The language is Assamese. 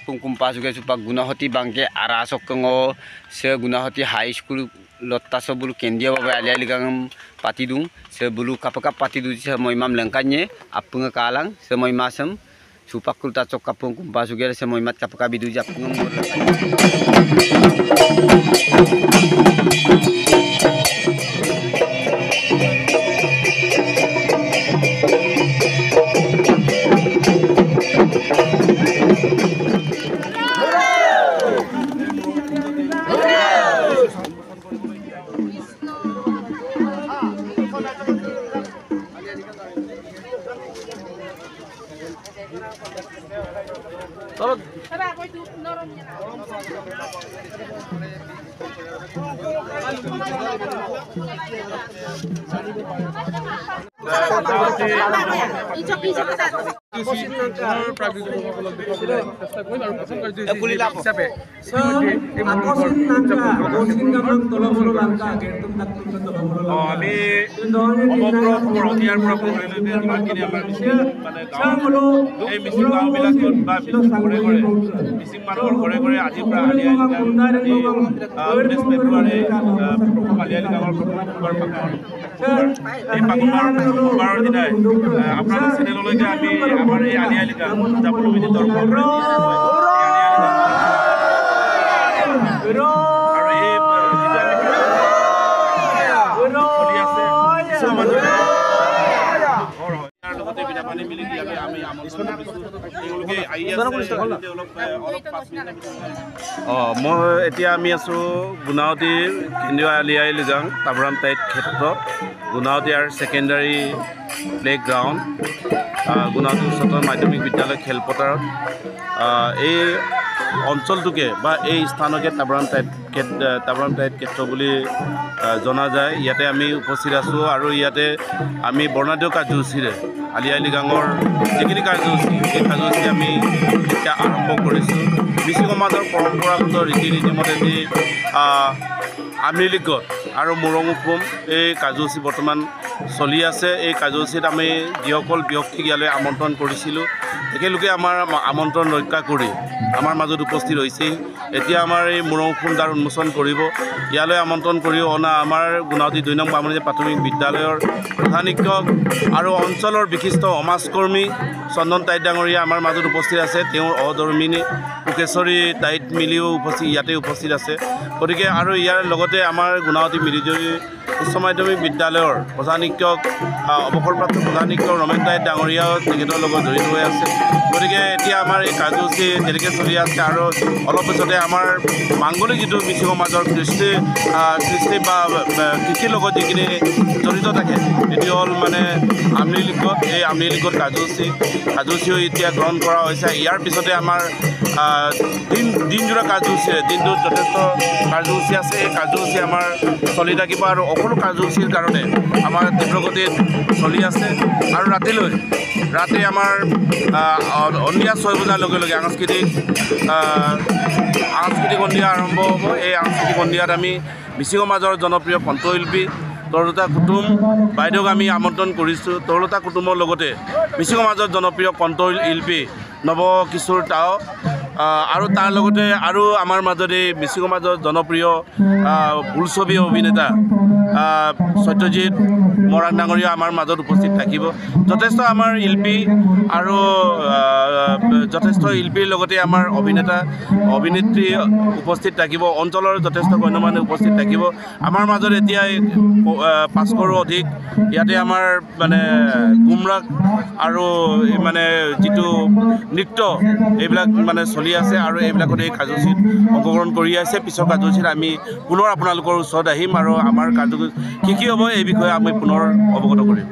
kapung kumpa juga supak Gunawati bangke arah sokkengo se Gunawati high school lotta sebulu kendia bawa alia ligang patidung sebulu kapakap patidu se moimam lengkanye apung kalang se moimasem supak kulta cok kapung kumpa juga se moimat kapaka bidu japung Tolong. আপনারা চ্যানেললৈকে আমি আমাৰ এই আলি আই লিগাং যাবলৈ ভিজিটৰ আৰু এই চলি আছে লগতে বিনা পানী মিলি দি আমি আমন্ত্ৰণ তেওঁলোকে আহি আছে মই এতিয়া আমি আছোঁ গুণাৱতীৰ কেন্দ্ৰীয় আলি আই লিগাং তাবৰাম টাইট ক্ষেত্ৰ গুণাৱতী আৰু ছেকেণ্ডাৰী প্লেগ্ৰাউণ্ড গুণাৱতী উচ্চতৰ মাধ্যমিক বিদ্যালয় খেলপথাৰত এই অঞ্চলটোকে বা এই স্থানকে তাবৰাম টাইট ক্ষেত্ৰ বুলি জনা যায় ইয়াতে আমি উপস্থিত আছোঁ আৰু ইয়াতে আমি বৰ্ণাঢ্য কাৰ্যসূচীৰে আলি আই লিগাঙৰ যিখিনি কাৰ্যসূচী সেই কাৰ্যসূচী আমি এতিয়া আৰম্ভ কৰিছোঁ মিচিং সমাজৰ পৰম্পৰাগত ৰীতি নীতিমতে যি আমিলি গত আৰু মুৰং উকুম এই কাৰ্যসূচী বৰ্তমান চলি আছে এই কাৰ্যসূচীত আমি যিসকল ব্যক্তিক ইয়ালৈ আমন্ত্ৰণ কৰিছিলোঁ তেখেতলোকে আমাৰ আমন্ত্ৰণ ৰক্ষা কৰি আমাৰ মাজত উপস্থিত হৈছেই এতিয়া আমাৰ এই মুৰং উকুম দ্বাৰ উন্মোচন কৰিব ইয়ালৈ আমন্ত্ৰণ কৰি অনা আমাৰ গুণাৱতী ২ নং বামুণীয়া প্ৰাথমিক বিদ্যালয়ৰ প্ৰধান শিক্ষক আৰু অঞ্চলৰ বিশিষ্ট সমাজকৰ্মী চন্দন টাইট ডাঙৰীয়া আমাৰ মাজত উপস্থিত আছে তেওঁৰ অধৰ্মিনী কোকেশ্বৰী টাইট মিলিও ইয়াতে উপস্থিত আছে গতিকে আৰু ইয়াৰ লগতে আমাৰ গুণাৱতী মিৰিজুৰি উচ্চ মাধ্যমিক বিদ্যালয়ৰ প্ৰধান শিক্ষক অৱসৰপ্ৰাপ্ত প্ৰধান শিক্ষক ৰমেন টাইট ডাঙৰীয়াও তেখেতৰ লগত জড়িত হৈ আছে গতিকে এতিয়া আমাৰ এই কাৰ্যসূচী তেনেকৈ চলি আছে আৰু অলপ পিছতে আমাৰ মাংগলিক যিটো মিচিং সমাজৰ কৃষ্টি বা কৃষিৰ লগত যিখিনি জড়িত থাকে এটি হ'ল মানে আমলি লীগত এই আমলি লীগৰ কাৰ্যসূচীও এতিয়া গ্ৰহণ কৰা হৈছে ইয়াৰ পিছতে আমাৰ দিনজোৰা কাৰ্যসূচীৰে দিনটোত যথেষ্ট কাৰ্যসূচী আছে এই কাৰ্যসূচী আমাৰ চলি থাকিব আৰু সকলো কাৰ্যসূচীৰ কাৰণে আমাৰ তীব্ৰগতিত চলি আছে আৰু ৰাতি আমাৰ সন্ধিয়া 6 বজাৰ লগে লগে সাংস্কৃতিক সন্ধিয়া আৰম্ভ হ'ব এই সাংস্কৃতিক সন্ধিয়াত আমি মিচিং সমাজৰ জনপ্ৰিয় কণ্ঠশিল্পী তৰুলতা কুটুম বাইদেউক আমি আমন্ত্ৰণ কৰিছোঁ তৰুলতা কুটুমৰ লগতে মিচিং সমাজৰ জনপ্ৰিয় কণ্ঠশিল্পী নৱকিশোৰ তাও আৰু তাৰ লগতে আৰু আমাৰ মাজতে মিচিং সমাজৰ জনপ্ৰিয় বোলছবি অভিনেতা সত্যজিৎ মৰাণ ডাঙৰীয়া আমাৰ মাজত উপস্থিত থাকিব যথেষ্ট আমাৰ শিল্পী আৰু যথেষ্ট শিল্পীৰ লগতে আমাৰ অভিনেত্ৰী উপস্থিত থাকিব অঞ্চলৰ যথেষ্ট গণ্যমান্য উপস্থিত থাকিব আমাৰ মাজত এতিয়া 500ৰো অধিক ইয়াতে আমাৰ মানে গুমৰাগ আৰু মানে যিটো নৃত্য এইবিলাক মানে চলি আছে আৰু এইবিলাকত এই কাৰ্যসূচীত অংশগ্ৰহণ কৰি আছে পিছৰ কাৰ্যসূচীত আমি পুনৰ আপোনালোকৰ ওচৰত আহিম আৰু আমাৰ কাৰ্যসূচী কি হ'ব এই বিষয়ে আমি পুনৰ অৱগত কৰিম।